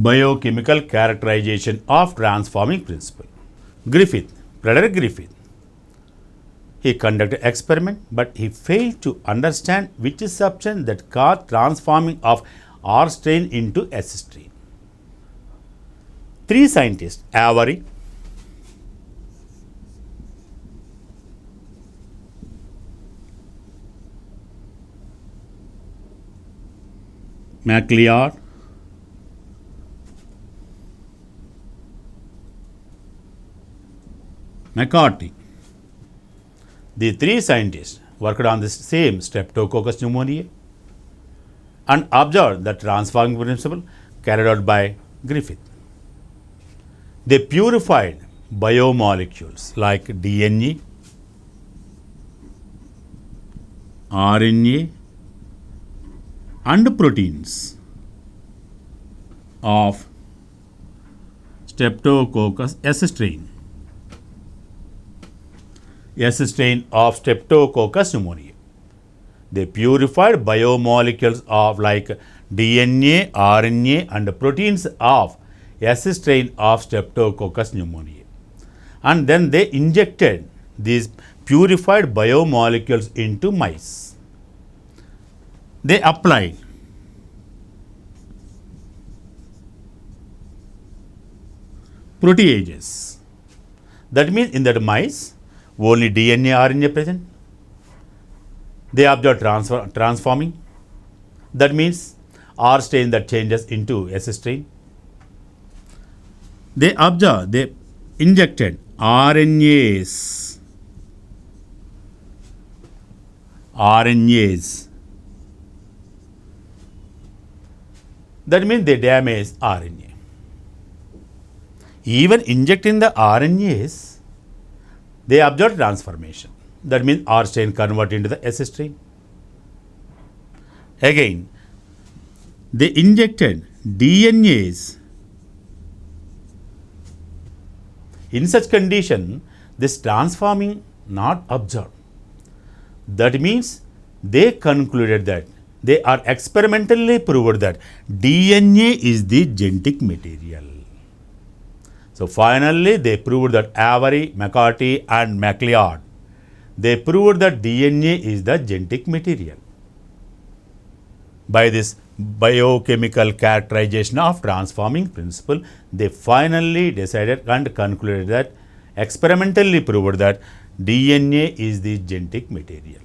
Biochemical characterization of transforming principle. Frederick Griffith. He conducted experiment, but he failed to understand which substance that caused transforming of R strain into S strain. Three scientists, Avery, MacLeod, McCarthy. The three scientists worked on the same Streptococcus pneumoniae and observed the transforming principle carried out by Griffith. They purified biomolecules like DNA, RNA and proteins of Streptococcus S strain. S strain of Streptococcus pneumoniae. They purified biomolecules of like DNA, RNA and proteins of S strain of Streptococcus pneumoniae. And then they injected these purified biomolecules into mice. They applied proteases. That means in that mice only DNA, RNA present. They observe transforming. That means R strain that changes into S strain. They injected RNAs. That means they damage RNA. Even injecting the RNAs, they observe transformation. That means R strain convert into the S strain. Again, they injected DNAs. In such condition, this transforming not observed. That means they concluded that they are experimentally proved that DNA is the genetic material. So finally, they proved that Avery, McCarthy and MacLeod, they proved that DNA is the genetic material. By this biochemical characterization of transforming principle, they finally decided and concluded that experimentally proved that DNA is the genetic material.